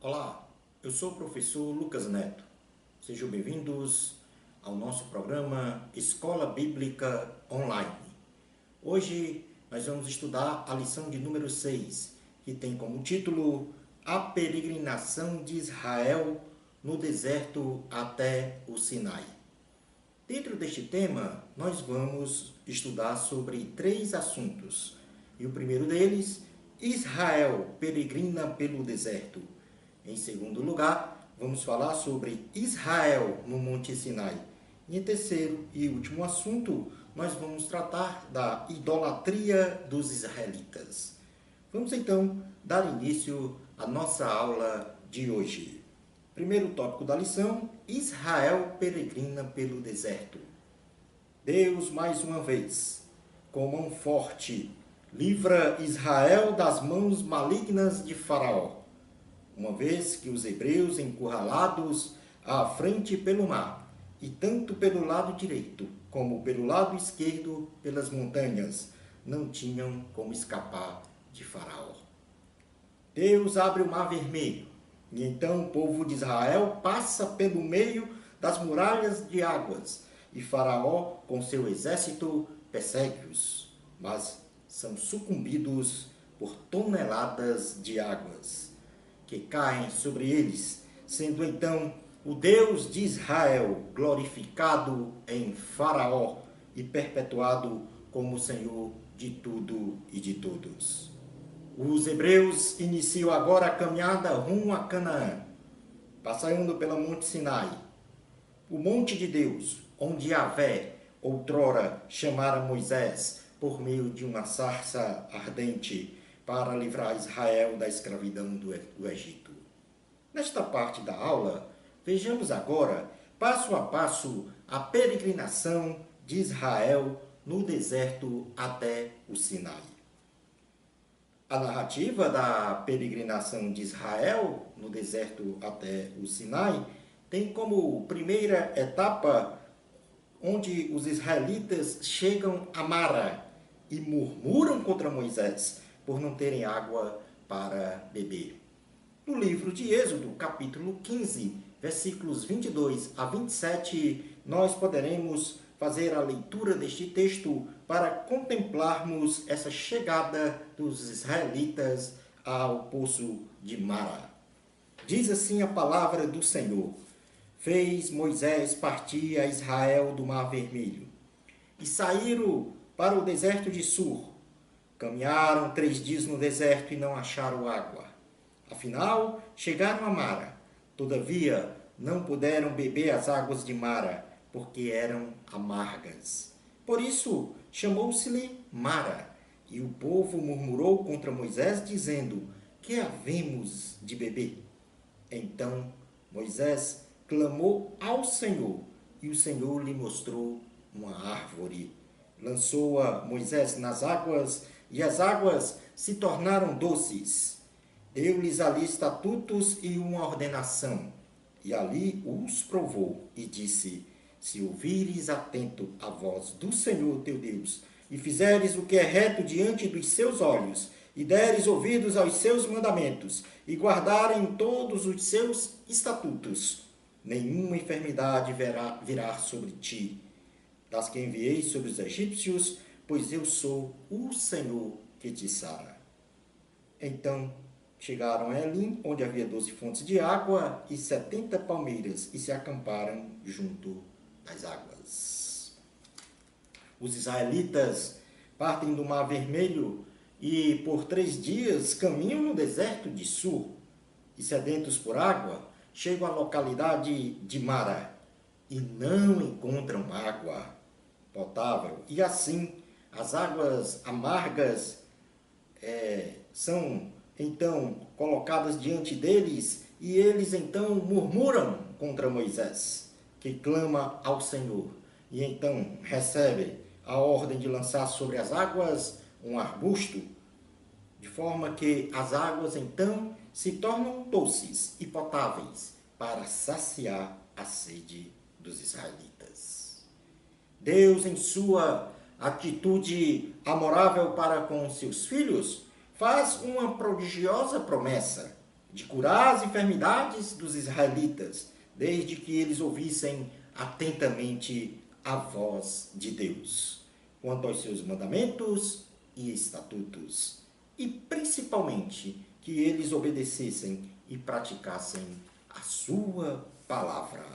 Olá, eu sou o professor Lucas Neto. Sejam bem-vindos ao nosso programa Escola Bíblica Online. Hoje nós vamos estudar a lição de número 6, que tem como título A Peregrinação de Israel no Deserto até o Sinai. Dentro deste tema, nós vamos estudar sobre 3 assuntos. E o primeiro deles, Israel peregrina pelo deserto. Em segundo lugar, vamos falar sobre Israel no Monte Sinai. E em terceiro e último assunto, nós vamos tratar da idolatria dos israelitas. Vamos então dar início à nossa aula de hoje. Primeiro tópico da lição: Israel peregrina pelo deserto. Deus, mais uma vez, com mão forte, livra Israel das mãos malignas de Faraó, uma vez que os hebreus, encurralados à frente pelo mar, e tanto pelo lado direito como pelo lado esquerdo pelas montanhas, não tinham como escapar de Faraó. Deus abre o mar vermelho, e então o povo de Israel passa pelo meio das muralhas de águas, e Faraó, com seu exército, persegue-os, mas são sucumbidos por toneladas de águas que caem sobre eles, sendo então o Deus de Israel glorificado em Faraó e perpetuado como Senhor de tudo e de todos. Os hebreus iniciam agora a caminhada rumo a Canaã, passando pelo Monte Sinai, o monte de Deus, onde Yahvé outrora chamara Moisés por meio de uma sarça ardente para livrar Israel da escravidão do Egito. Nesta parte da aula, vejamos agora, passo a passo, a peregrinação de Israel no deserto até o Sinai. A narrativa da peregrinação de Israel no deserto até o Sinai tem como primeira etapa onde os israelitas chegam a Mara e murmuram contra Moisés por não terem água para beber. No livro de Êxodo, capítulo 15, versículos 22 a 27, nós poderemos fazer a leitura deste texto para contemplarmos essa chegada dos israelitas ao poço de Mara. Diz assim a palavra do Senhor: Fez Moisés partir a Israel do Mar Vermelho, e saíram para o deserto de Sur. Caminharam 3 dias no deserto e não acharam água. Afinal, chegaram a Mara. Todavia, não puderam beber as águas de Mara, porque eram amargas. Por isso, chamou-se-lhe Mara. E o povo murmurou contra Moisés, dizendo: Que havemos de beber? Então, Moisés clamou ao Senhor, e o Senhor lhe mostrou uma árvore. Lançou-a Moisés nas águas, e as águas se tornaram doces. Deu-lhes ali estatutos e uma ordenação, e ali os provou, e disse: Se ouvires atento a voz do Senhor teu Deus, e fizeres o que é reto diante dos seus olhos, e deres ouvidos aos seus mandamentos, e guardarem todos os seus estatutos, nenhuma enfermidade virá sobre ti, das que enviei sobre os egípcios, pois eu sou o Senhor que te sara. Então chegaram a Elim, onde havia 12 fontes de água e 70 palmeiras, e se acamparam junto das águas. Os israelitas partem do Mar Vermelho e por 3 dias caminham no deserto de Sur, e sedentos por água, chegam à localidade de Mara e não encontram água potável. E assim, as águas amargas são então colocadas diante deles, e eles então murmuram contra Moisés, que clama ao Senhor, e então recebe a ordem de lançar sobre as águas um arbusto, de forma que as águas então se tornam doces e potáveis para saciar a sede dos israelitas. Deus, em sua atitude amorável para com seus filhos, faz uma prodigiosa promessa. de curar as enfermidades dos israelitas, desde que eles ouvissem atentamente a voz de Deus, quanto aos seus mandamentos e estatutos, e principalmente que eles obedecessem e praticassem a sua palavra.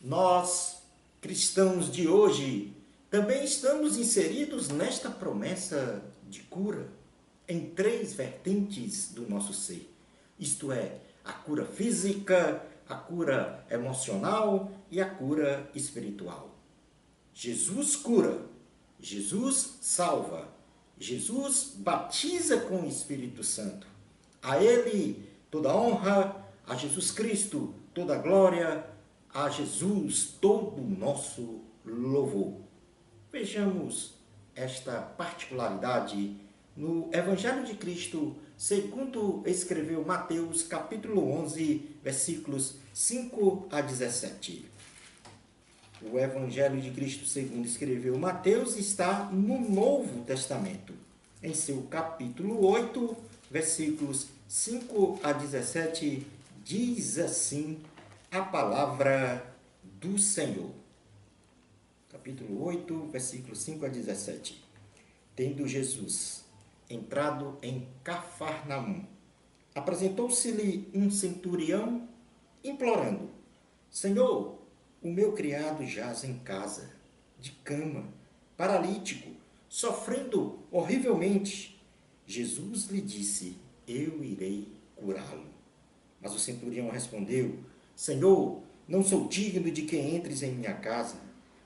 Nós, cristãos de hoje, também estamos inseridos nesta promessa de cura em 3 vertentes do nosso ser. Isto é, a cura física, a cura emocional e a cura espiritual. Jesus cura, Jesus salva, Jesus batiza com o Espírito Santo. A Ele toda honra, a Jesus Cristo toda glória, a Jesus todo o nosso louvor. Vejamos esta particularidade no Evangelho de Cristo, segundo escreveu Mateus, capítulo 11, versículos 5 a 17. O Evangelho de Cristo, segundo escreveu Mateus, está no Novo Testamento, em seu capítulo 8, versículos 5 a 17, diz assim a palavra do Senhor. Capítulo 8, versículos 5 a 17. Tendo Jesus entrado em Cafarnaum, apresentou-se-lhe um centurião, implorando: Senhor, o meu criado jaz em casa, de cama, paralítico, sofrendo horrivelmente. Jesus lhe disse: eu irei curá-lo. Mas o centurião respondeu: Senhor, não sou digno de que entres em minha casa,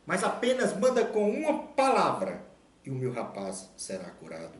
mas apenas manda com uma palavra e o meu rapaz será curado.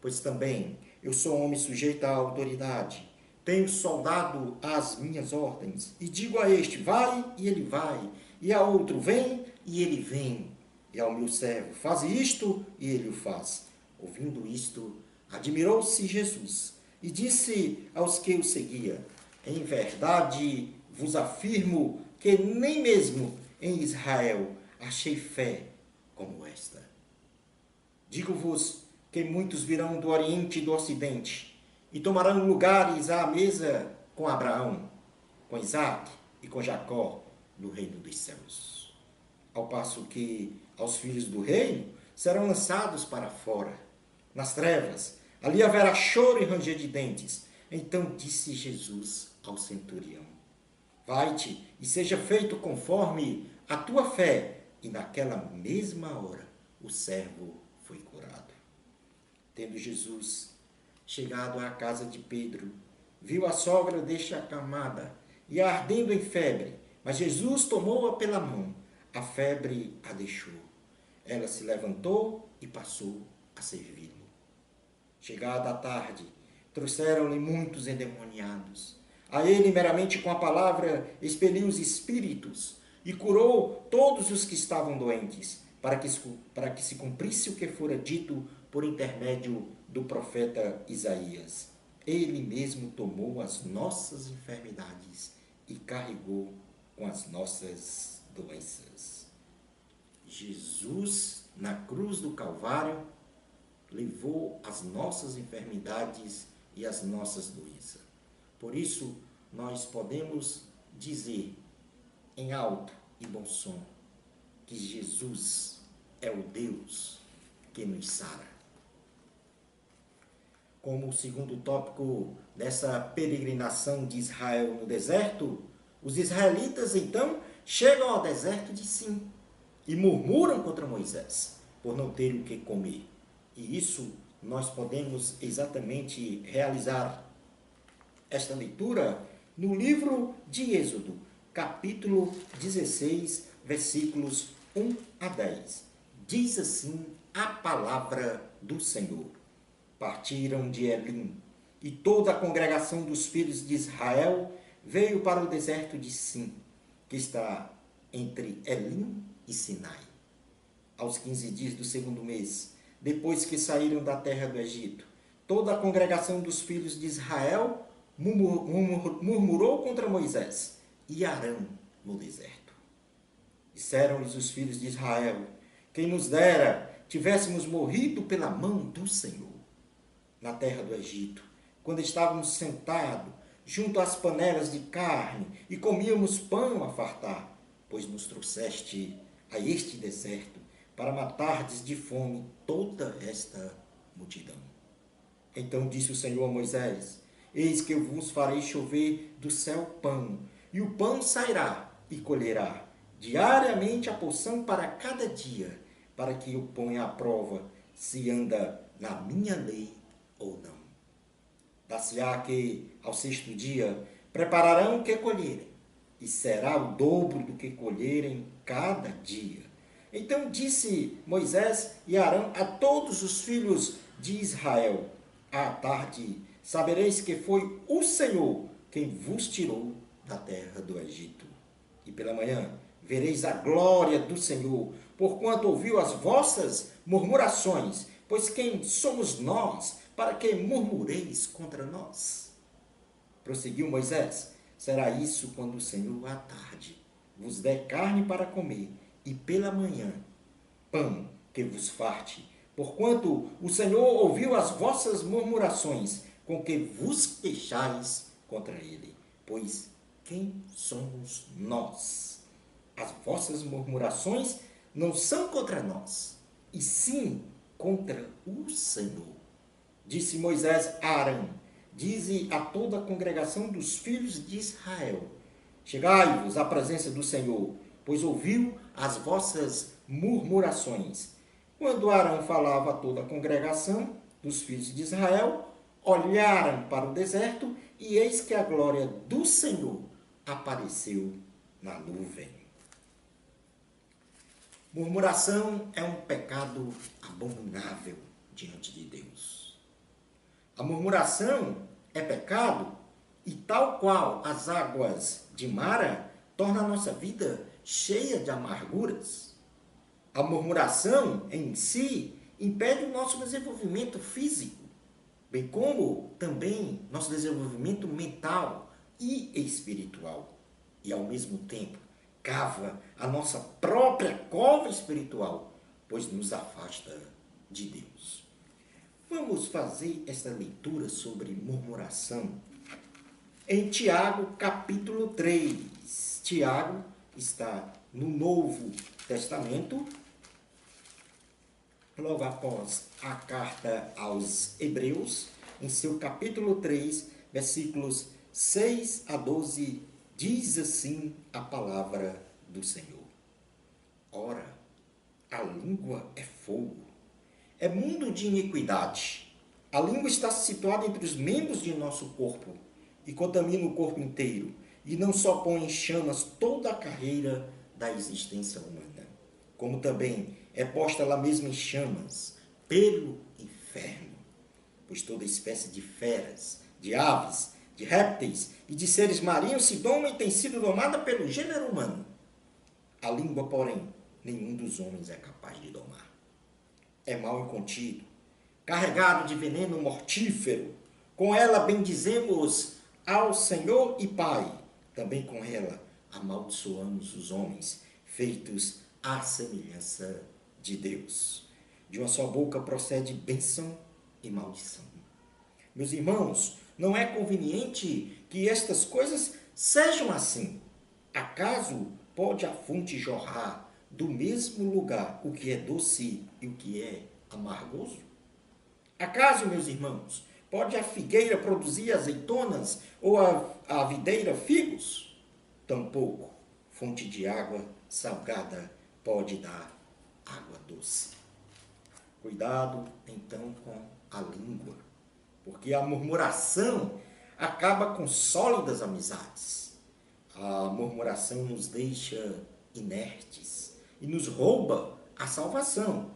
Pois também eu sou homem sujeito à autoridade, tenho soldado às minhas ordens, e digo a este: vai, e ele vai, e a outro: vem, e ele vem, e ao meu servo: faz isto, e ele o faz. Ouvindo isto, admirou-se Jesus, e disse aos que o seguiam: em verdade vos afirmo que nem mesmo em Israel achei fé como esta. Digo-vos que muitos virão do Oriente e do Ocidente e tomarão lugares à mesa com Abraão, com Isaque e com Jacó no reino dos céus. Ao passo que aos filhos do reino serão lançados para fora, nas trevas, ali haverá choro e ranger de dentes. Então disse Jesus ao centurião: vai-te e seja feito conforme a tua fé. E naquela mesma hora o servo foi curado. Tendo Jesus chegado à casa de Pedro, viu a sogra deste acamada e a ardendo em febre, mas Jesus tomou-a pela mão. A febre a deixou. Ela se levantou e passou a servi-lo. Chegada a tarde, trouxeram-lhe muitos endemoniados. A ele, meramente com a palavra, expeliu os espíritos e curou todos os que estavam doentes, para que se cumprisse o que fora dito por intermédio do profeta Isaías. Ele mesmo tomou as nossas enfermidades e carregou com as nossas doenças. Jesus, na cruz do Calvário, levou as nossas enfermidades e as nossas doenças. Por isso, nós podemos dizer em alto e bom som que Jesus é o Deus que nos sara. Como o segundo tópico dessa peregrinação de Israel no deserto, os israelitas então chegam ao deserto de Sim e murmuram contra Moisés por não ter o que comer. E isso nós podemos exatamente realizar esta leitura no livro de Êxodo, capítulo 16, versículos 1 a 10. Diz assim a palavra do Senhor: partiram de Elim, e toda a congregação dos filhos de Israel veio para o deserto de Sim, que está entre Elim e Sinai. Aos 15 dias do segundo mês, depois que saíram da terra do Egito, toda a congregação dos filhos de Israel murmurou contra Moisés e Arão no deserto. Disseram-lhes os filhos de Israel: quem nos dera tivéssemos morrido pela mão do Senhor na terra do Egito, quando estávamos sentados junto às panelas de carne, e comíamos pão a fartar, pois nos trouxeste a este deserto, para matardes de fome toda esta multidão. Então disse o Senhor a Moisés: Eis que eu vos farei chover do céu pão, e o pão sairá e colherá diariamente a porção para cada dia, para que eu ponha à prova se anda na minha lei ou não. Dar-se-á que, ao sexto dia, prepararão o que colherem, e será o dobro do que colherem cada dia. Então disse Moisés e Arão a todos os filhos de Israel: à tarde sabereis que foi o Senhor quem vos tirou da terra do Egito. E pela manhã vereis a glória do Senhor, porquanto ouviu as vossas murmurações. Pois quem somos nós para que murmureis contra nós? Prosseguiu Moisés: será isso quando o Senhor à tarde vos der carne para comer, e pela manhã pão que vos farte, porquanto o Senhor ouviu as vossas murmurações, com que vos queixais contra ele. Pois quem somos nós? As vossas murmurações não são contra nós, e sim contra o Senhor. Disse Moisés a Arão: dize a toda a congregação dos filhos de Israel: chegai-vos à presença do Senhor, pois ouviu as vossas murmurações. Quando Arão falava a toda a congregação dos filhos de Israel, olharam para o deserto, e eis que a glória do Senhor apareceu na nuvem. Murmuração é um pecado abominável diante de Deus. A murmuração é pecado e, tal qual as águas de Mara, torna a nossa vida cheia de amarguras. A murmuração em si impede o nosso desenvolvimento físico, bem como também nosso desenvolvimento mental e espiritual. E, ao mesmo tempo, cava a nossa própria cova espiritual, pois nos afasta de Deus. Vamos fazer esta leitura sobre murmuração em Tiago, capítulo 3. Tiago está no Novo Testamento, logo após a carta aos Hebreus, em seu capítulo 3, versículos 6 a 12, diz assim a palavra do Senhor: ora, a língua é fogo, é mundo de iniquidade. A língua está situada entre os membros de nosso corpo e contamina o corpo inteiro, e não só põe em chamas toda a carreira da existência humana, como também é posta lá mesmo em chamas pelo inferno. Pois toda espécie de feras, de aves, de répteis e de seres marinhos se doma e tem sido domada pelo gênero humano. A língua, porém, nenhum dos homens é capaz de domar. É mal incontido, carregado de veneno mortífero. Com ela bendizemos ao Senhor e Pai. Também com ela amaldiçoamos os homens, feitos à semelhança de Deus. De uma só boca procede bênção e maldição. Meus irmãos, não é conveniente que estas coisas sejam assim. Acaso pode a fonte jorrar do mesmo lugar o que é doce e o que é amargoso? Acaso, meus irmãos, pode a figueira produzir azeitonas ou a videira figos? Tampouco fonte de água salgada pode dar água doce. Cuidado, então, com a língua, porque a murmuração acaba com sólidas amizades. A murmuração nos deixa inertes e nos rouba a salvação.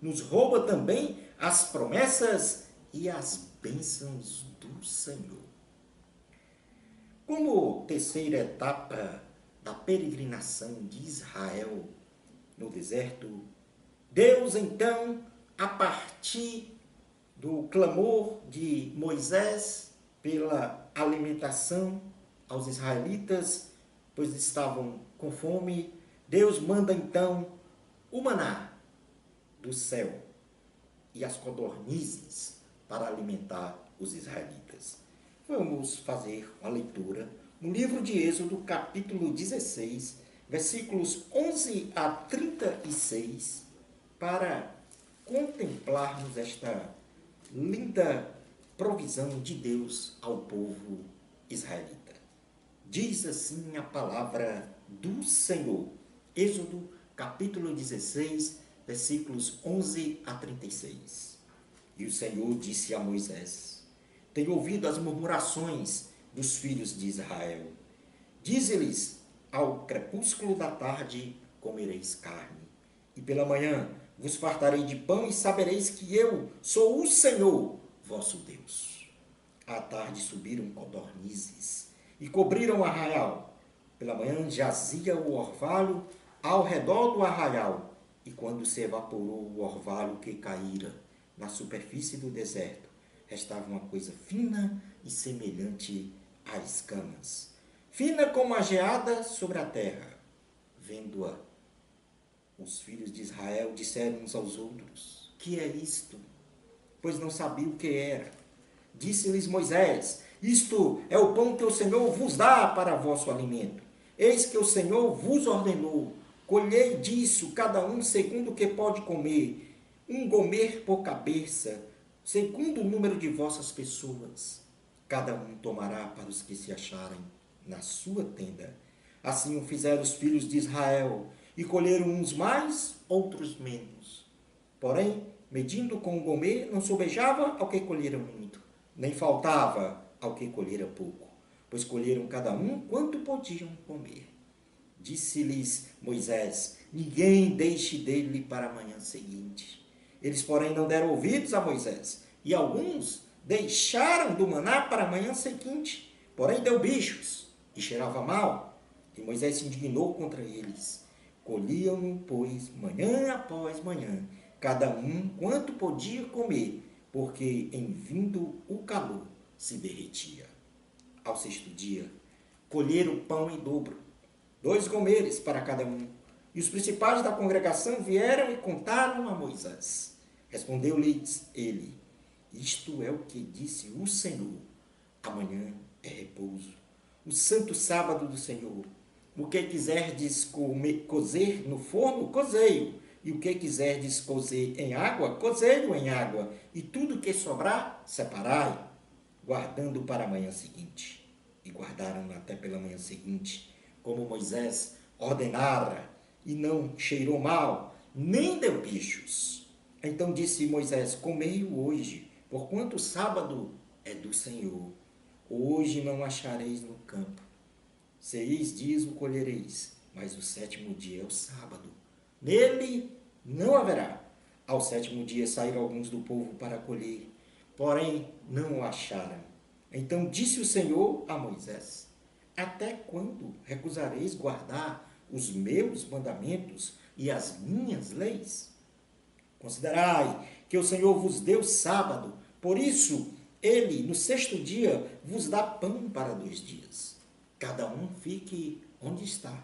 Nos rouba também as promessas e as bênçãos do Senhor. Como terceira etapa da peregrinação de Israel no deserto, Deus, então, a partir do clamor de Moisés pela alimentação aos israelitas, pois estavam com fome, Deus manda então o maná do céu e as codornizes para alimentar os israelitas. Vamos fazer uma leitura no livro de Êxodo, capítulo 16, versículos 11 a 36, para contemplarmos esta linda provisão de Deus ao povo israelita. Diz assim a palavra do Senhor. Êxodo, capítulo 16, versículos 11 a 36. E o Senhor disse a Moisés: Tenho ouvido as murmurações dos filhos de Israel. Dize-lhes: ao crepúsculo da tarde comereis carne, e pela manhã vos fartarei de pão, e sabereis que eu sou o Senhor, vosso Deus. À tarde subiram codornizes e cobriram o arraial. Pela manhã jazia o orvalho ao redor do arraial, e quando se evaporou o orvalho que caíra na superfície do deserto, restava uma coisa fina e semelhante a escamas, fina como a geada sobre a terra. Vendo-a, os filhos de Israel disseram uns aos outros: Que é isto? Pois não sabiam o que era. Disse-lhes Moisés: Isto é o pão que o Senhor vos dá para vosso alimento. Eis que o Senhor vos ordenou: colhei disso cada um segundo o que pode comer, um gomer por cabeça, segundo o número de vossas pessoas. Cada um tomará para os que se acharem na sua tenda. Assim o fizeram os filhos de Israel, e colheram uns mais, outros menos. Porém, medindo com o gomer, não sobejava ao que colhera muito, nem faltava ao que colhera pouco, pois colheram cada um quanto podiam comer. Disse-lhes Moisés: Ninguém deixe dele para a manhã seguinte. Eles, porém, não deram ouvidos a Moisés, e alguns deixaram do maná para a manhã seguinte, porém deu bichos e cheirava mal. E Moisés se indignou contra eles. Colhiam-no, pois, manhã após manhã, cada um quanto podia comer, porque em vindo o calor se derretia. Ao sexto dia, colheram pão em dobro, 2 gomeres para cada um. E os principais da congregação vieram e contaram a Moisés. Respondeu-lhes ele: Isto é o que disse o Senhor: amanhã é repouso, o santo sábado do Senhor. O que quiserdes cozer no forno, cozei-o. E o que quiserdes cozer em água, cozei-o em água. E tudo que sobrar, separai, guardando para a manhã seguinte. E guardaram até pela manhã seguinte, como Moisés ordenara, e não cheirou mal, nem deu bichos. Então disse Moisés: Comei-o hoje, porquanto o sábado é do Senhor. Hoje não achareis no campo. 6 dias o colhereis, mas o 7º dia é o sábado. Nele não haverá. Ao 7º dia saíram alguns do povo para colher, porém não o acharam. Então disse o Senhor a Moisés: Até quando recusareis guardar os meus mandamentos e as minhas leis? Considerai que o Senhor vos deu sábado, por isso ele, no 6º dia, vos dá pão para 2 dias. Cada um fique onde está.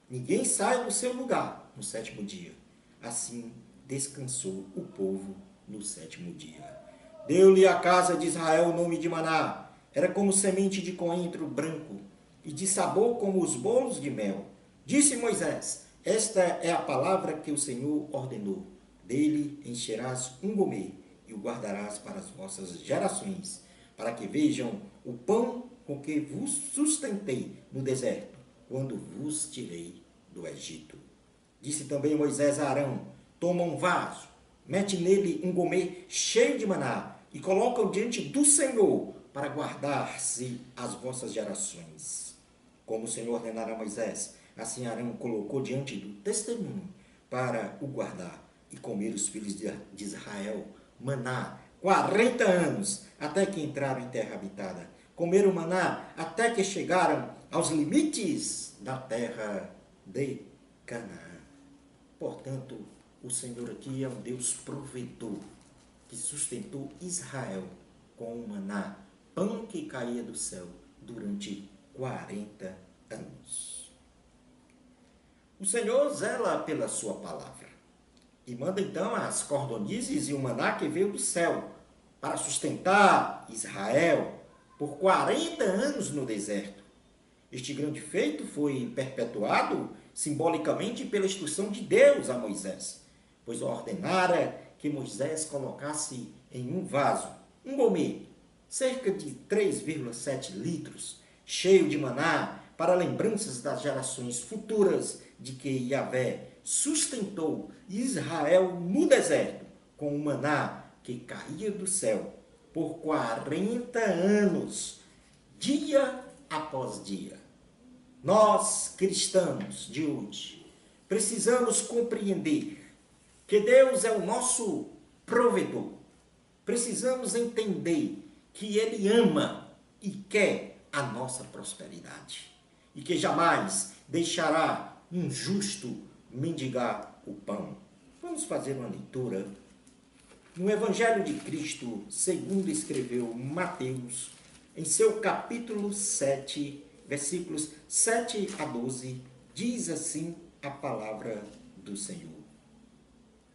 Ninguém sai do seu lugar no 7º dia. Assim descansou o povo no 7º dia. Deu-lhe a casa de Israel o nome de Maná. Era como semente de coentro branco, e de sabor como os bolos de mel. Disse Moisés: Esta é a palavra que o Senhor ordenou. Dele encherás um gomer, e o guardarás para as vossas gerações, para que vejam o pão com que vos sustentei no deserto, quando vos tirei do Egito. Disse também Moisés a Arão: Toma um vaso, mete nele um gomer cheio de maná, e coloca-o diante do Senhor, para guardar-se as vossas gerações. Como o Senhor ordenara a Moisés, assim Arão colocou diante do testemunho, para o guardar, e comer os filhos de Israel maná 40 anos, até que entraram em terra habitada. Comeram maná até que chegaram aos limites da terra de Canaã. Portanto, o Senhor aqui é um Deus provedor, que sustentou Israel com o maná, pão que caía do céu, durante 40 anos. O Senhor zela pela sua palavra e manda então as cordonizes e o maná que veio do céu para sustentar Israel. por 40 anos no deserto. Este grande feito foi perpetuado simbolicamente pela instrução de Deus a Moisés, pois ordenara que Moisés colocasse em um vaso, um gourmet, cerca de 3,7 litros, cheio de maná, para lembranças das gerações futuras de que Yahvé sustentou Israel no deserto com o maná que caía do céu por 40 anos, dia após dia. Nós, cristãos de hoje, precisamos compreender que Deus é o nosso provedor. Precisamos entender que Ele ama e quer a nossa prosperidade e que jamais deixará um justo mendigar o pão. Vamos fazer uma leitura no Evangelho de Cristo, segundo escreveu Mateus, em seu capítulo 7, versículos 7 a 12, diz assim a palavra do Senhor.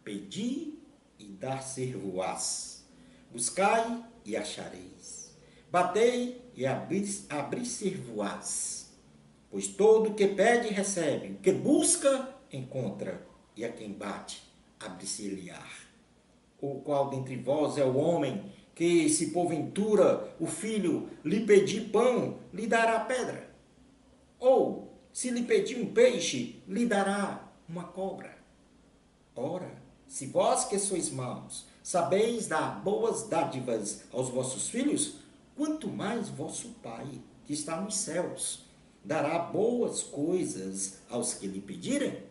Pedi e dar-se-vos-ás, buscai e achareis, batei e abrir-se-vos-ás. Pois todo o que pede recebe, o que busca encontra, e a quem bate abre-se-lhe-á. O qual dentre vós é o homem que, se porventura o filho lhe pedir pão, lhe dará pedra? Ou, se lhe pedir um peixe, lhe dará uma cobra? Ora, se vós que sois maus, sabeis dar boas dádivas aos vossos filhos, quanto mais vosso Pai, que está nos céus, dará boas coisas aos que lhe pedirem?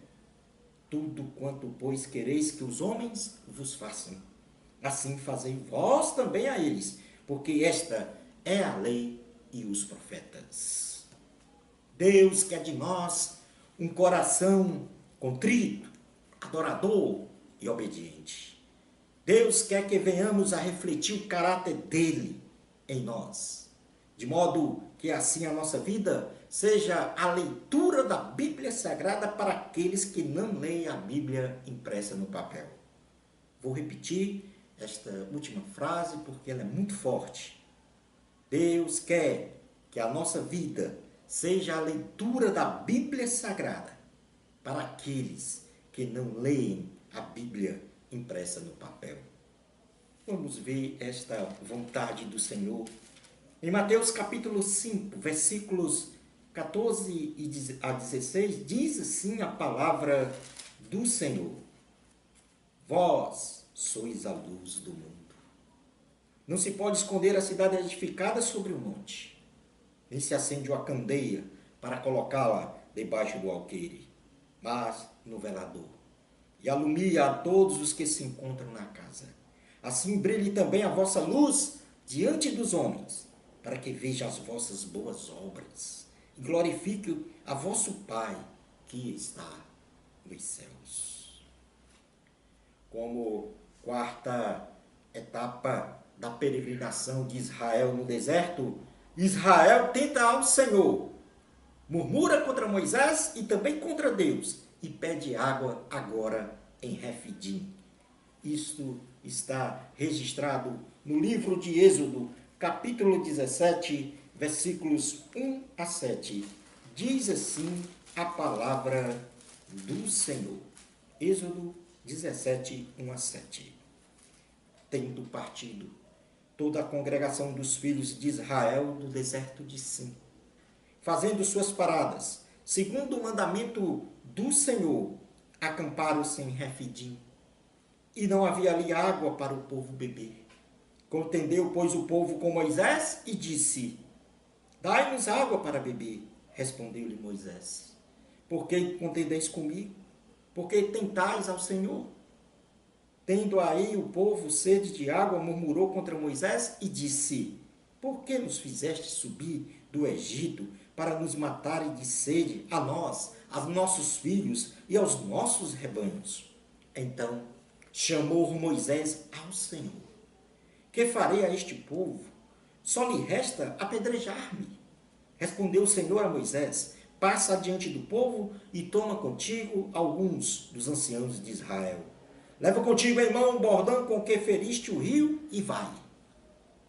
Tudo quanto, pois, quereis que os homens vos façam, assim fazei vós também a eles, porque esta é a lei e os profetas. Deus quer de nós um coração contrito, adorador e obediente. Deus quer que venhamos a refletir o caráter dele em nós, de modo que assim a nossa vida seja a leitura da Bíblia Sagrada para aqueles que não leem a Bíblia impressa no papel. Vou repetir esta última frase porque ela é muito forte. Deus quer que a nossa vida seja a leitura da Bíblia Sagrada para aqueles que não leem a Bíblia impressa no papel. Vamos ver esta vontade do Senhor. Em Mateus capítulo 5, versículos 14 a 16, diz assim a palavra do Senhor. Vós sois a luz do mundo. Não se pode esconder a cidade edificada sobre o monte, nem se acende uma candeia para colocá-la debaixo do alqueire, mas no velador, e alumia a todos os que se encontram na casa. Assim brilhe também a vossa luz diante dos homens, para que vejam as vossas boas obras e glorifique a vosso Pai que está nos céus. Como quarta etapa da peregrinação de Israel no deserto, Israel tenta ao Senhor, murmura contra Moisés e também contra Deus, e pede água agora em Refidim. Isto está registrado no livro de Êxodo, capítulo 17, versículos 1 a 7. Diz assim a palavra do Senhor. Êxodo 17, 1 a 7. Tendo partido toda a congregação dos filhos de Israel do deserto de Sim, fazendo suas paradas, segundo o mandamento do Senhor, acamparam-se em Refidim, e não havia ali água para o povo beber. Contendeu, pois, o povo com Moisés e disse: Dai-nos água para beber. Respondeu-lhe Moisés: Por que contendeis comigo? Porque tentais ao Senhor? Tendo aí o povo sede de água, murmurou contra Moisés e disse: Por que nos fizeste subir do Egito para nos matarem de sede, a nós, aos nossos filhos e aos nossos rebanhos? Então chamou Moisés ao Senhor: Que farei a este povo? Só lhe resta apedrejar-me. Respondeu o Senhor a Moisés: Passa adiante do povo e toma contigo alguns dos anciãos de Israel. Leva contigo em mão um bordão com que feriste o rio e vai.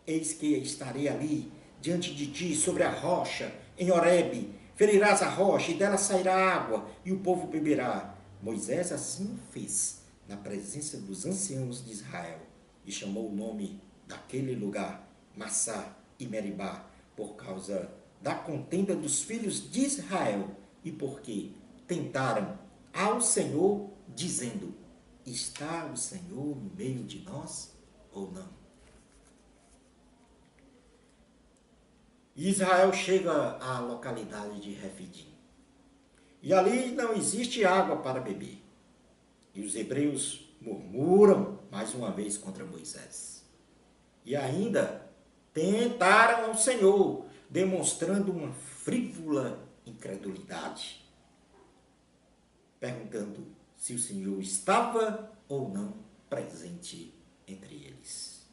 Eis que estarei ali diante de ti sobre a rocha, em Horebe. Ferirás a rocha e dela sairá água, e o povo beberá. Moisés assim fez na presença dos anciãos de Israel, e chamou o nome daquele lugar Massá e Meribá, por causa da contenda dos filhos de Israel, e porque tentaram ao Senhor, dizendo: está o Senhor no meio de nós ou não? Israel chega à localidade de Refidim. E ali não existe água para beber. E os hebreus murmuram mais uma vez contra Moisés. E ainda tentaram ao Senhor, demonstrando uma frívola incredulidade, perguntando se o Senhor estava ou não presente entre eles.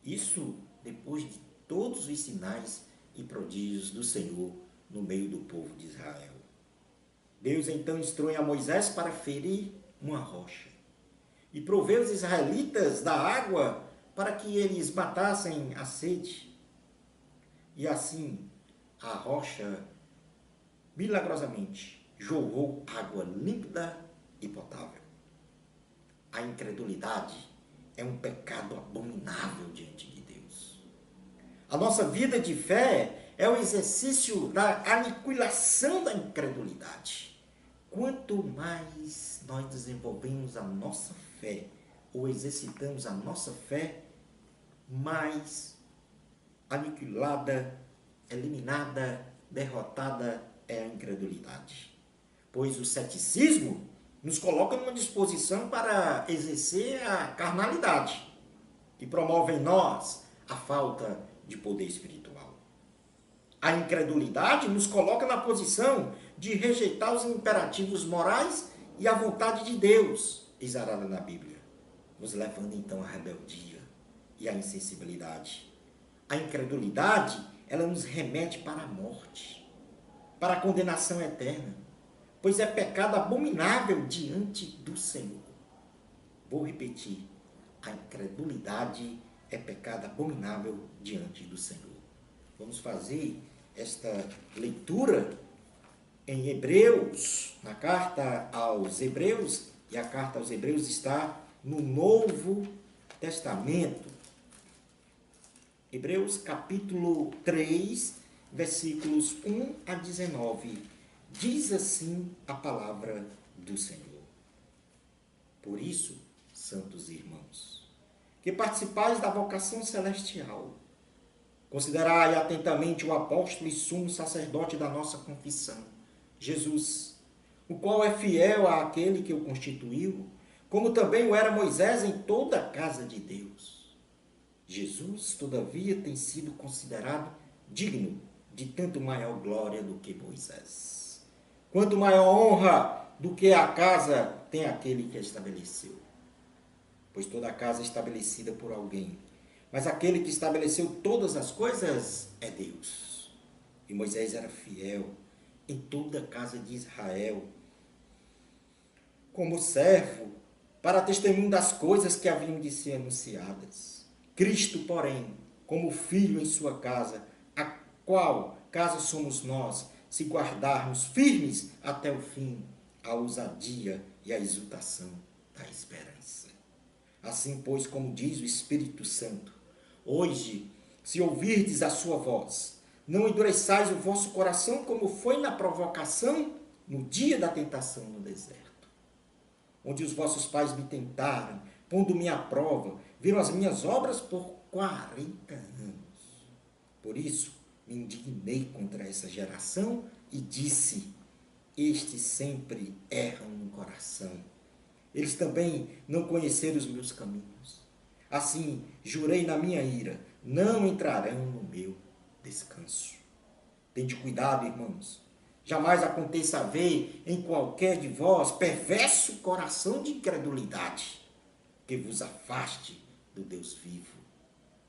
Isso depois de todos os sinais e prodígios do Senhor no meio do povo de Israel. Deus então instrui a Moisés para ferir uma rocha e prover os israelitas da água para que eles matassem a sede. E assim a rocha milagrosamente jorrou água límpida e potável. A incredulidade é um pecado abominável diante de Deus. A nossa vida de fé é o exercício da aniquilação da incredulidade. Quanto mais nós desenvolvemos a nossa fé, ou exercitamos a nossa fé, mais aniquilada, eliminada, derrotada é a incredulidade. Pois o ceticismo nos coloca numa disposição para exercer a carnalidade, que promove em nós a falta de poder espiritual. A incredulidade nos coloca na posição de rejeitar os imperativos morais e a vontade de Deus, exarada na Bíblia, nos levando então à rebeldia e à insensibilidade. A incredulidade, ela nos remete para a morte, para a condenação eterna, pois é pecado abominável diante do Senhor. Vou repetir, a incredulidade é pecado abominável diante do Senhor. Vamos fazer esta leitura em Hebreus, na carta aos Hebreus, e a carta aos Hebreus está no Novo Testamento. Hebreus capítulo 3, versículos 1 a 19. Diz assim a palavra do Senhor. Por isso, santos irmãos, que participais da vocação celestial, considerai atentamente o apóstolo e sumo sacerdote da nossa confissão, Jesus, o qual é fiel àquele que o constituiu, como também o era Moisés em toda a casa de Deus. Jesus, todavia, tem sido considerado digno de tanto maior glória do que Moisés. Quanto maior honra do que a casa tem aquele que a estabeleceu. Pois toda a casa é estabelecida por alguém, mas aquele que estabeleceu todas as coisas é Deus. E Moisés era fiel em toda a casa de Israel, como servo, para testemunho das coisas que haviam de ser anunciadas. Cristo, porém, como filho em sua casa, a qual casa somos nós, se guardarmos firmes até o fim a ousadia e a exultação da esperança. Assim, pois, como diz o Espírito Santo, hoje, se ouvirdes a sua voz, não endureçais o vosso coração como foi na provocação no dia da tentação no deserto, onde os vossos pais me tentaram, pondo-me à prova, viram as minhas obras por 40 anos. Por isso, me indignei contra essa geração e disse: estes sempre erram no coração. Eles também não conheceram os meus caminhos. Assim, jurei na minha ira, não entrarão no meu descanso. Tende cuidado, irmãos. Jamais aconteça haver em qualquer de vós perverso coração de incredulidade, que vos afaste do Deus vivo.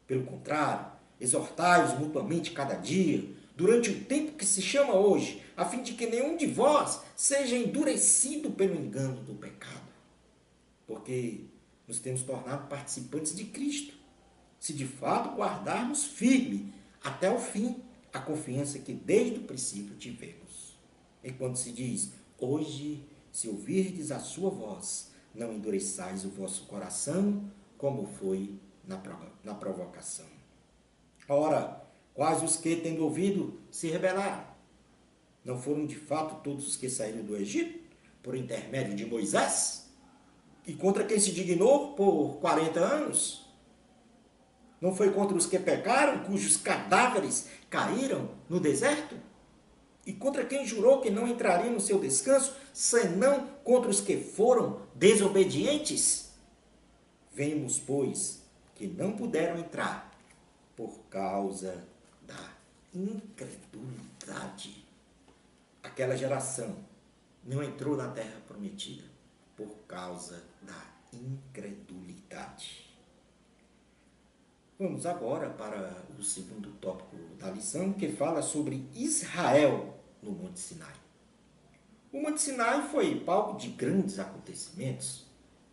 Pelo contrário, exortai-os mutuamente cada dia, durante o tempo que se chama hoje, a fim de que nenhum de vós seja endurecido pelo engano do pecado. Porque nos temos tornado participantes de Cristo, se de fato guardarmos firme até o fim a confiança que desde o princípio tivemos. Enquanto se diz, hoje, se ouvirdes a sua voz, não endureçais o vosso coração, como foi na provocação. Ora, quais os que, tendo ouvido, se rebelaram? Não foram de fato todos os que saíram do Egito, por intermédio de Moisés? E contra quem se dignou por 40 anos? Não foi contra os que pecaram, cujos cadáveres caíram no deserto? E contra quem jurou que não entraria no seu descanso, senão contra os que foram desobedientes? Vemos, pois, que não puderam entrar por causa da incredulidade. Aquela geração não entrou na terra prometida por causa da incredulidade. Vamos agora para o segundo tópico da lição, que fala sobre Israel no Monte Sinai. O Monte Sinai foi palco de grandes acontecimentos,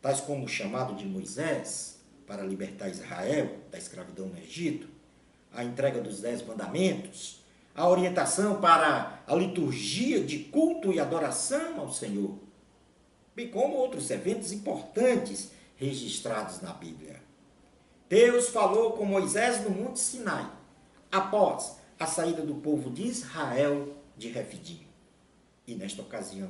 tais como o chamado de Moisés para libertar Israel da escravidão no Egito, a entrega dos 10 mandamentos, a orientação para a liturgia de culto e adoração ao Senhor, bem como outros eventos importantes registrados na Bíblia. Deus falou com Moisés no Monte Sinai, após a saída do povo de Israel de Refidim. E nesta ocasião,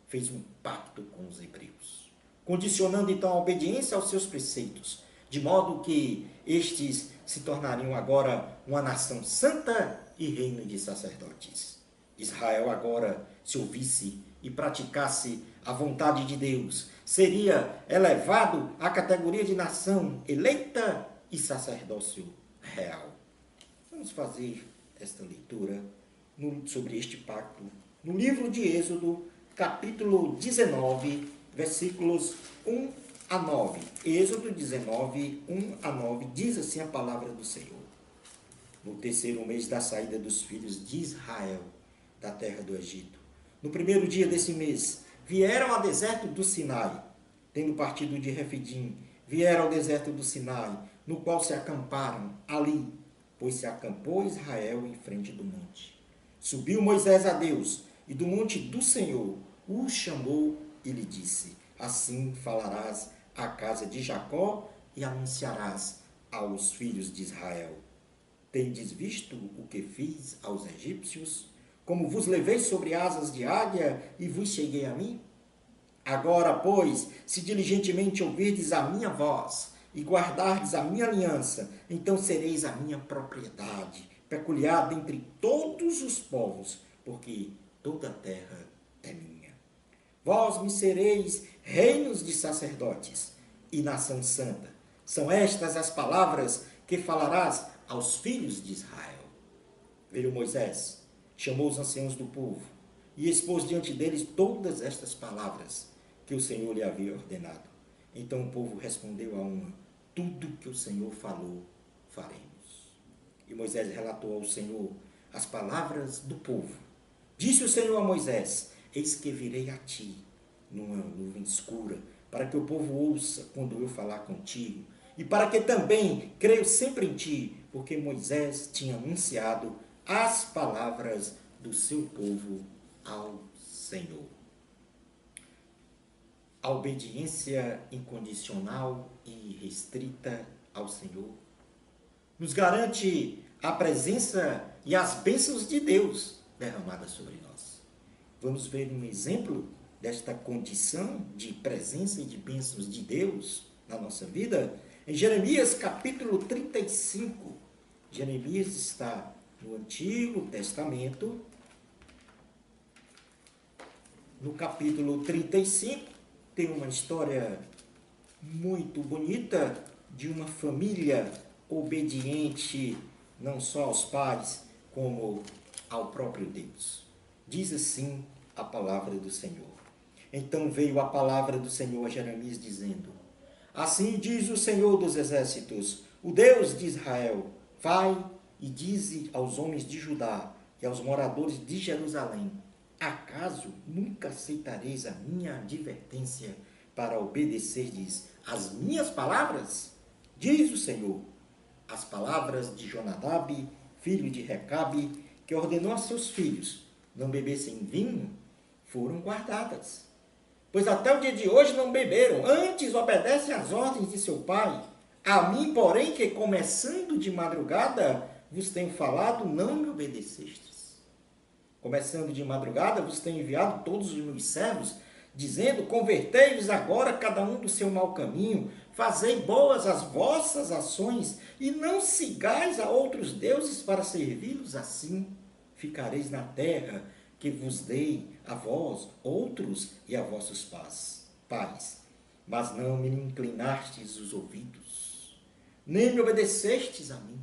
fez um pacto com os hebreus, condicionando então a obediência aos seus preceitos, de modo que estes se tornariam agora uma nação santa e reino de sacerdotes. Israel agora, se ouvisse e praticasse a vontade de Deus, seria elevado à categoria de nação eleita e sacerdócio real. Vamos fazer esta leitura sobre este pacto no livro de Êxodo, capítulo 19, versículos 1 a 9. Êxodo 19, 1 a 9, diz assim a palavra do Senhor. No terceiro mês da saída dos filhos de Israel da terra do Egito, no primeiro dia desse mês, vieram ao deserto do Sinai, tendo partido de Refidim, vieram ao deserto do Sinai, no qual se acamparam ali, pois se acampou Israel em frente do monte. Subiu Moisés a Deus, e do monte do Senhor o chamou e lhe disse, assim falarás à casa de Jacó e anunciarás aos filhos de Israel. Tendes visto o que fiz aos egípcios? Como vos levei sobre asas de águia e vos cheguei a mim? Agora, pois, se diligentemente ouvirdes a minha voz e guardardes a minha aliança, então sereis a minha propriedade, peculiar dentre todos os povos, porque toda a terra é minha. Vós me sereis reinos de sacerdotes e nação santa. São estas as palavras que falarás aos filhos de Israel. Veio Moisés, chamou os anciãos do povo e expôs diante deles todas estas palavras que o Senhor lhe havia ordenado. Então o povo respondeu a uma, tudo que o Senhor falou, faremos. E Moisés relatou ao Senhor as palavras do povo. Disse o Senhor a Moisés, eis que virei a ti numa nuvem escura, para que o povo ouça quando eu falar contigo, e para que também creio sempre em ti, porque Moisés tinha anunciado as palavras do seu povo ao Senhor. A obediência incondicional e restrita ao Senhor nos garante a presença e as bênçãos de Deus derramadas sobre nós. Vamos ver um exemplo desta condição de presença e de bênçãos de Deus na nossa vida em Jeremias capítulo 35. Jeremias está no Antigo Testamento, no capítulo 35, tem uma história muito bonita de uma família obediente não só aos pais, como ao próprio Deus. Diz assim a palavra do Senhor. Então veio a palavra do Senhor a Jeremias dizendo, assim diz o Senhor dos exércitos, o Deus de Israel, vai e dize aos homens de Judá e aos moradores de Jerusalém, acaso nunca aceitareis a minha advertência para obedecerdes as minhas palavras? Diz o Senhor, as palavras de Jonadab, filho de Recabe, que ordenou a seus filhos não bebessem vinho, foram guardadas. Pois até o dia de hoje não beberam, antes obedecem às ordens de seu pai. A mim, porém, que começando de madrugada vos tenho falado, não me obedecestes. Começando de madrugada vos tenho enviado todos os meus servos, dizendo, convertei-vos agora cada um do seu mau caminho, fazei boas as vossas ações, e não sigais a outros deuses para servi-los, assim ficareis na terra que vos dei a vós, outros, e a vossos pais. Mas não me inclinastes os ouvidos, nem me obedecestes a mim.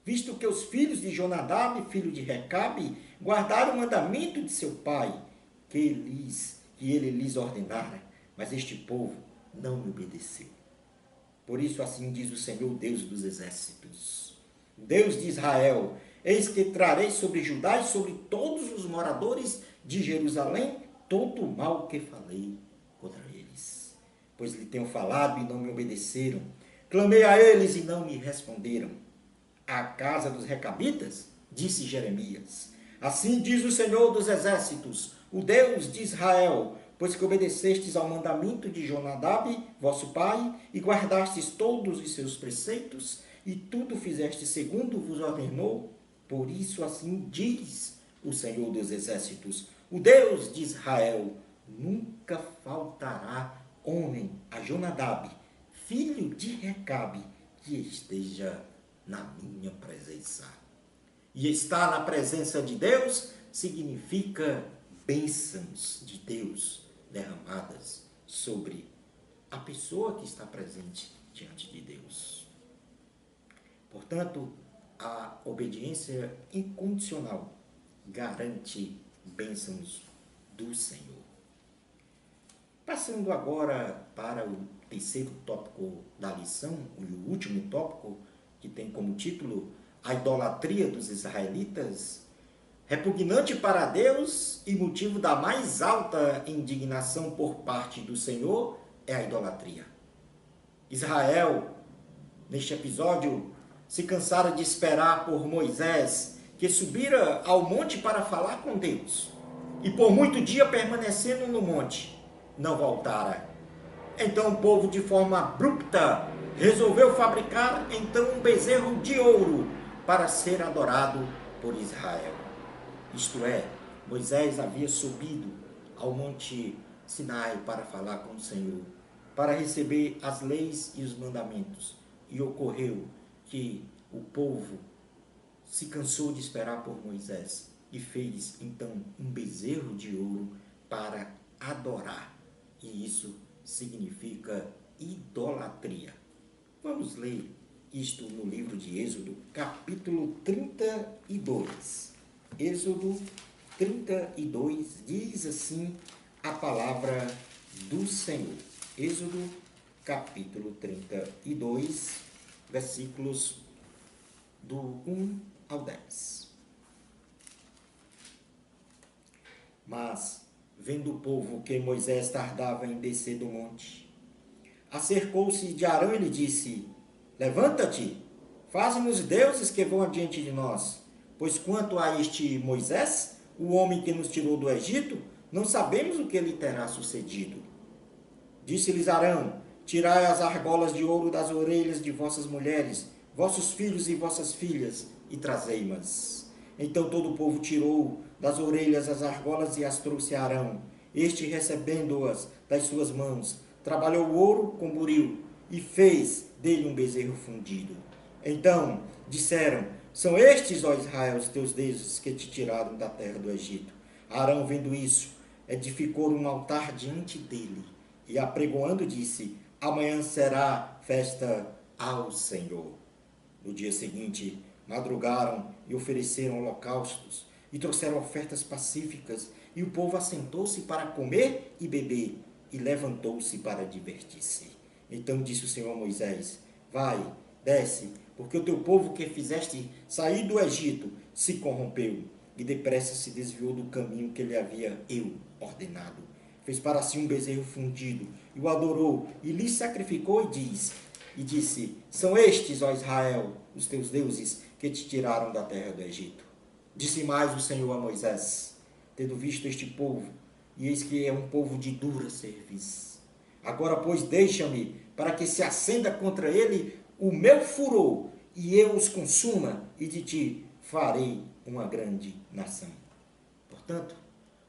Visto que os filhos de Jonadab, filho de Recabe, guardaram o mandamento de seu pai, que ele lhes ordenara, mas este povo não me obedeceu. Por isso assim diz o Senhor, Deus dos exércitos, Deus de Israel: eis que trarei sobre Judá e sobre todos os moradores de Jerusalém todo o mal que falei contra eles. Pois lhe tenho falado e não me obedeceram. Clamei a eles e não me responderam. A casa dos recabitas, disse Jeremias: assim diz o Senhor dos exércitos, o Deus de Israel: pois que obedecestes ao mandamento de Jonadab, vosso pai, e guardastes todos os seus preceitos, e tudo fizeste segundo vos ordenou, por isso assim diz o Senhor dos exércitos, o Deus de Israel: nunca faltará homem a Jonadab, filho de Recabe, que esteja na minha presença. E estar na presença de Deus significa bênçãos de Deus derramadas sobre a pessoa que está presente diante de Deus. Portanto, a obediência incondicional garante bênçãos do Senhor. Passando agora para o terceiro tópico da lição, o último tópico, que tem como título a idolatria dos israelitas, repugnante para Deus e motivo da mais alta indignação por parte do Senhor, é a idolatria. Israel, neste episódio, se cansara de esperar por Moisés, que subira ao monte para falar com Deus, e por muito dia permanecendo no monte, não voltara. Então o povo, de forma abrupta, resolveu fabricar então um bezerro de ouro para ser adorado por Israel. Isto é, Moisés havia subido ao monte Sinai para falar com o Senhor, para receber as leis e os mandamentos. E ocorreu que o povo se cansou de esperar por Moisés e fez então um bezerro de ouro para adorar. E isso significa idolatria. Vamos ler isto no livro de Êxodo, capítulo 32. Êxodo 32 diz assim a palavra do Senhor. Êxodo, capítulo 32, versículos do 1 ao 10. Mas, vendo o povo que Moisés tardava em descer do monte, acercou-se de Arão e lhe disse: levanta-te, faze-nos deuses que vão adiante de nós, pois quanto a este Moisés, o homem que nos tirou do Egito, não sabemos o que lhe terá sucedido. Disse-lhes Arão: tirai as argolas de ouro das orelhas de vossas mulheres, vossos filhos e vossas filhas, e trazei-mas. Então todo o povo tirou das orelhas as argolas e as trouxe a Arão. Este, recebendo-as das suas mãos, trabalhou o ouro com buril e fez dele um bezerro fundido. Então disseram: são estes, ó Israel, os teus deuses que te tiraram da terra do Egito. Arão, vendo isso, edificou um altar diante dele e, apregoando, disse: amanhã será festa ao Senhor. No dia seguinte, madrugaram e ofereceram holocaustos e trouxeram ofertas pacíficas, e o povo assentou-se para comer e beber, e levantou-se para divertir-se. Então disse o Senhor a Moisés: vai, desce, porque o teu povo que fizeste sair do Egito se corrompeu, e depressa se desviou do caminho que lhe havia eu ordenado. Fez para si um bezerro fundido, e o adorou, e lhe sacrificou, e diz: e disse: São estes, ó Israel, os teus deuses, que te tiraram da terra do Egito. Disse mais o Senhor a Moisés: Tendo visto este povo, e eis que é um povo de dura cerviz. Agora, pois, deixa-me, para que se acenda contra ele o meu furor, e eu os consuma, e de ti farei uma grande nação. Portanto,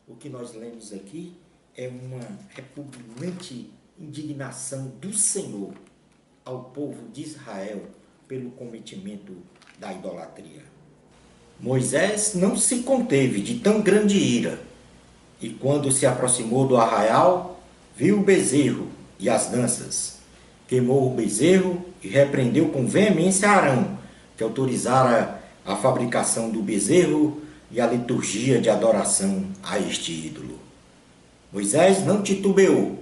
o que nós lemos aqui é uma repugnante indignação do Senhor ao povo de Israel pelo cometimento da idolatria. Moisés não se conteve de tão grande ira, e quando se aproximou do arraial, viu o bezerro e as danças. Queimou o bezerro e repreendeu com veemência Arão, que autorizara a fabricação do bezerro e a liturgia de adoração a este ídolo. Moisés não titubeou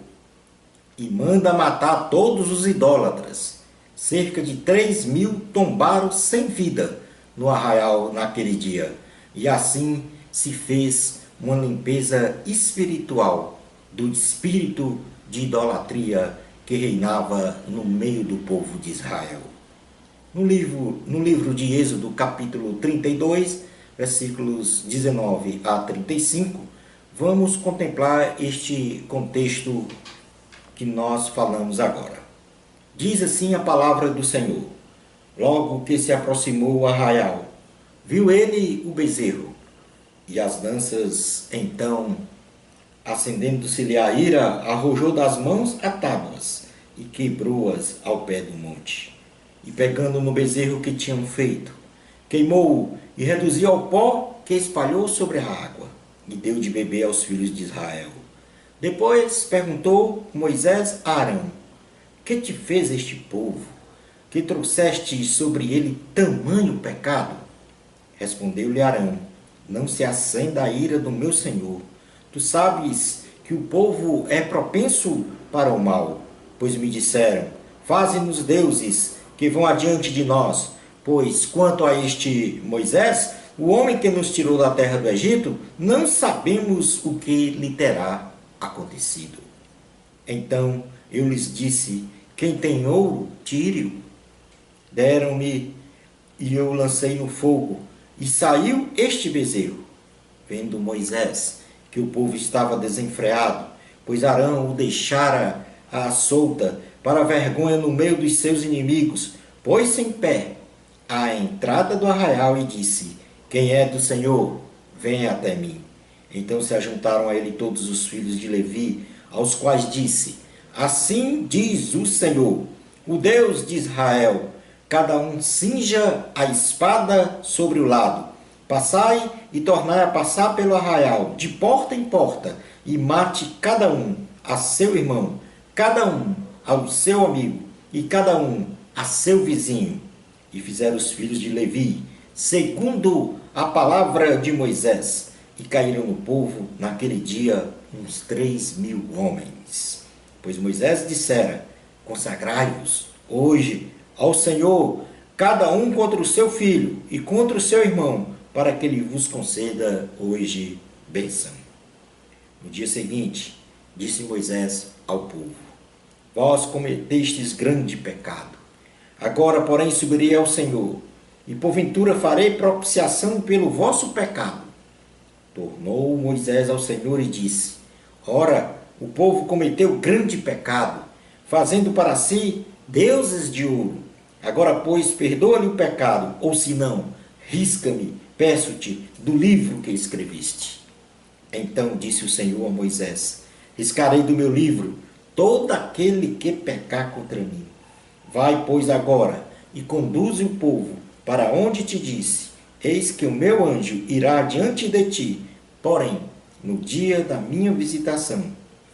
e manda matar todos os idólatras. Cerca de 3.000 tombaram sem vida no arraial naquele dia, e assim se fez uma limpeza espiritual do espírito de idolatria que reinava no meio do povo de Israel. No livro de Êxodo, capítulo 32, versículos 19 a 35, vamos contemplar este contexto que nós falamos agora. Diz assim a palavra do Senhor: Logo que se aproximou o arraial, viu ele o bezerro e as danças. Então, acendendo-se-lhe a ira, arrojou das mãos as tábuas e quebrou-as ao pé do monte. E pegando no bezerro que tinham feito, queimou-o e reduziu ao pó que espalhou sobre a água, e deu de beber aos filhos de Israel. Depois perguntou Moisés a Arão: Que te fez este povo, que trouxeste sobre ele tamanho pecado? Respondeu-lhe Arão: Não se acenda a ira do meu senhor. Tu sabes que o povo é propenso para o mal, pois me disseram: Faze-nos deuses que vão adiante de nós. Pois quanto a este Moisés, o homem que nos tirou da terra do Egito, não sabemos o que lhe terá acontecido. Então eu lhes disse: Quem tem ouro, tire-o. Deram-me e eu lancei no fogo, e saiu este bezerro. Vendo Moisés que o povo estava desenfreado, pois Arão o deixara à solta, para vergonha no meio dos seus inimigos, pôs-se em pé à entrada do arraial e disse: Quem é do Senhor, venha até mim. Então se ajuntaram a ele todos os filhos de Levi, aos quais disse: Assim diz o Senhor, o Deus de Israel: Cada um cinja a espada sobre o lado. Passai e tornai a passar pelo arraial, de porta em porta, e mate cada um a seu irmão, cada um ao seu amigo, e cada um a seu vizinho. E fizeram os filhos de Levi, segundo a palavra de Moisés, e caíram no povo naquele dia uns 3.000 homens. Pois Moisés dissera: Consagrai-vos hoje ao Senhor, cada um contra o seu filho e contra o seu irmão, para que ele vos conceda hoje bênção. No dia seguinte, disse Moisés ao povo: Vós cometestes grande pecado. Agora, porém, subirei ao Senhor, e porventura farei propiciação pelo vosso pecado. Tornou Moisés ao Senhor e disse: Ora, o povo cometeu grande pecado, fazendo para si deuses de ouro. Agora, pois, perdoa-lhe o pecado, ou se não, risca-me, peço-te, do livro que escreveste. Então disse o Senhor a Moisés: Riscarei do meu livro todo aquele que pecar contra mim. Vai, pois, agora, e conduze o povo para onde te disse: Eis que o meu anjo irá diante de ti, porém, no dia da minha visitação,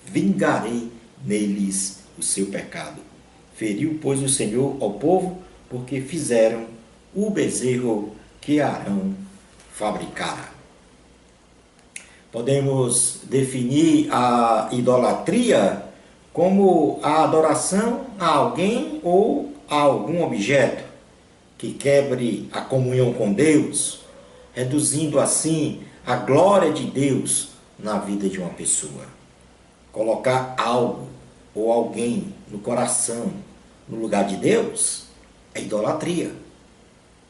vingarei neles o seu pecado. Feriu, pois, o Senhor ao povo, porque fizeram o bezerro que Arão fabricara. Podemos definir a idolatria como a adoração a alguém ou a algum objeto que quebre a comunhão com Deus, reduzindo assim a glória de Deus na vida de uma pessoa. Colocar algo ou alguém no coração, no lugar de Deus é idolatria.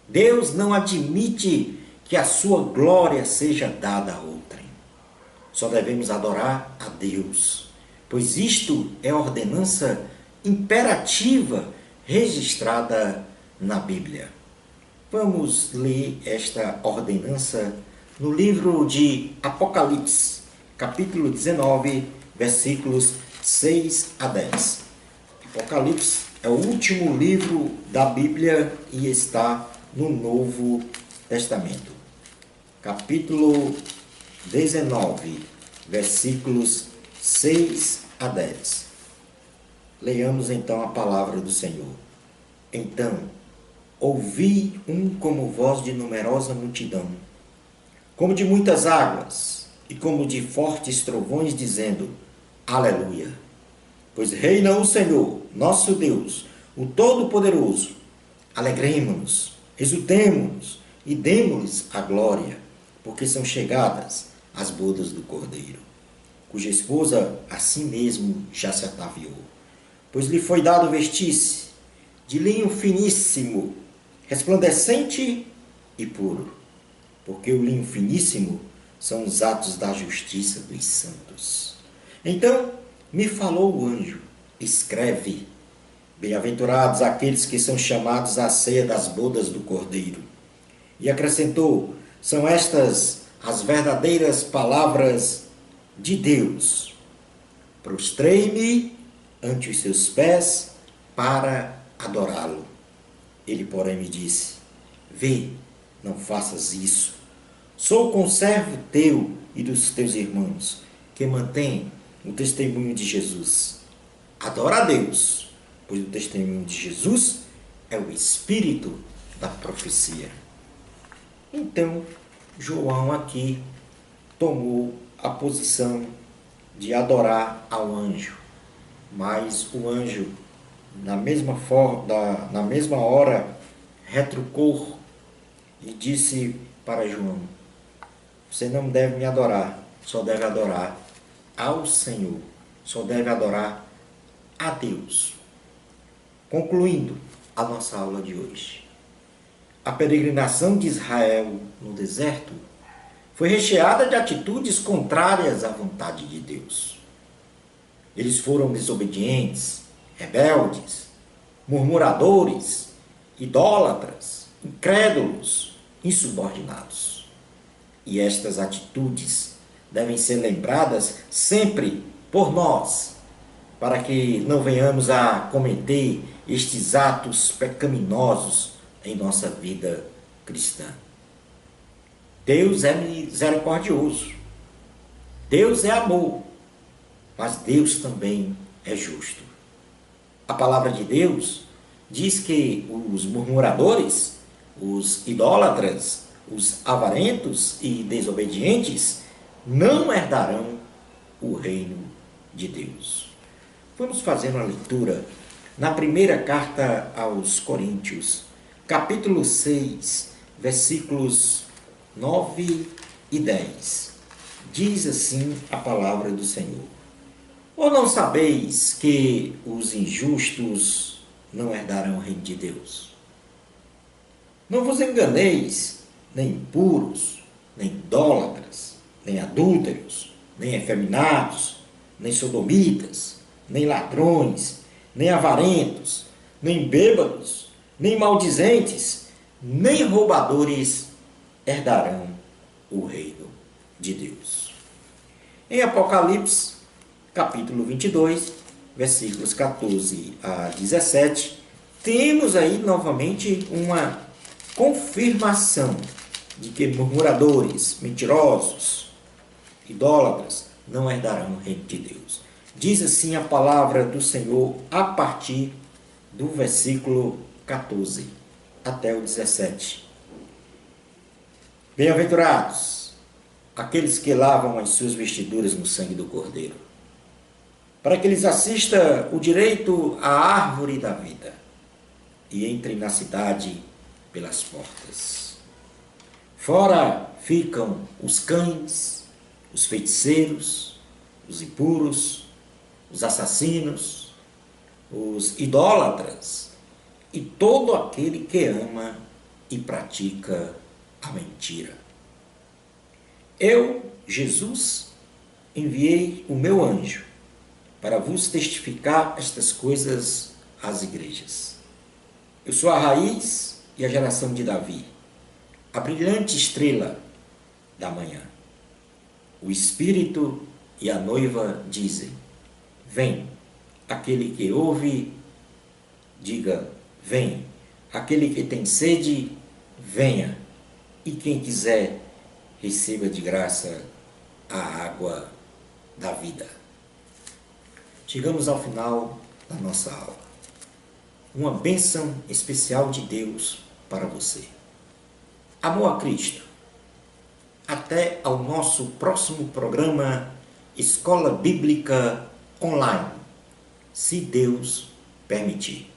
Deus não admite que a sua glória seja dada a outrem. Só devemos adorar a Deus, pois isto é ordenança imperativa registrada na Bíblia. Vamos ler esta ordenança no livro de Apocalipse, capítulo 19, versículos 6 a 10. Apocalipse é o último livro da Bíblia e está no Novo Testamento. Capítulo 19, versículos 6 a 10. Leiamos então a palavra do Senhor. Então, ouvi como voz de numerosa multidão, como de muitas águas, e como de fortes trovões, dizendo: Aleluia! Pois reina o Senhor, nosso Deus, o Todo-Poderoso. Alegremo-nos, exultemo-nos e demo-lhes a glória, porque são chegadas as bodas do Cordeiro, cuja esposa a si mesmo já se ataviou. Pois lhe foi dado vestir-se de linho finíssimo, resplandecente e puro, porque o linho finíssimo são os atos da justiça dos santos. Então me falou o anjo: escreve, bem-aventurados aqueles que são chamados à ceia das bodas do Cordeiro. E acrescentou: são estas as verdadeiras palavras de Deus. Prostrei-me ante os seus pés para adorá-lo. Ele, porém, me disse: vê, não faças isso. Sou conservo teu e dos teus irmãos, que mantém o testemunho de Jesus. Adora a Deus, pois o testemunho de Jesus é o espírito da profecia. Então, João aqui tomou a posição de adorar ao anjo, mas o anjo, na mesma hora, retrucou e disse para João: você não deve me adorar, só deve adorar ao Senhor, só deve adorar a Deus. Concluindo a nossa aula de hoje, a peregrinação de Israel no deserto foi recheada de atitudes contrárias à vontade de Deus. Eles foram desobedientes, rebeldes, murmuradores, idólatras, incrédulos, insubordinados. E estas atitudes devem ser lembradas sempre por nós, para que não venhamos a cometer estes atos pecaminosos em nossa vida cristã. Deus é misericordioso, Deus é amor, mas Deus também é justo. A palavra de Deus diz que os murmuradores, os idólatras, os avarentos e desobedientes não herdarão o reino de Deus. Vamos fazer uma leitura na primeira carta aos Coríntios, capítulo 6, versículos 9 e 10. Diz assim a palavra do Senhor: ou não sabeis que os injustos não herdarão o reino de Deus? Não vos enganeis, nem impuros, nem idólatras, nem adúlteros, nem efeminados, nem sodomitas, nem ladrões, nem avarentos, nem bêbados, nem maldizentes, nem roubadores herdarão o reino de Deus. Em Apocalipse, capítulo 22, versículos 14 a 17, temos aí novamente uma confirmação de que murmuradores, mentirosos, idólatras não herdarão o reino de Deus. Diz assim a palavra do Senhor a partir do versículo 14 até o 17. Bem-aventurados aqueles que lavam as suas vestiduras no sangue do Cordeiro, para que lhes assista o direito à árvore da vida e entrem na cidade pelas portas. Fora ficam os cães, os feiticeiros, os impuros, os assassinos, os idólatras e todo aquele que ama e pratica a mentira. Eu, Jesus, enviei o meu anjo para vos testificar estas coisas às igrejas. Eu sou a raiz e a geração de Davi, a brilhante estrela da manhã. O Espírito e a noiva dizem: vem. Aquele que ouve, diga: vem. Aquele que tem sede, venha. E quem quiser, receba de graça a água da vida. Chegamos ao final da nossa aula. Uma bênção especial de Deus para você. Amor a Cristo. Até ao nosso próximo programa Escola Bíblica Online, se Deus permitir.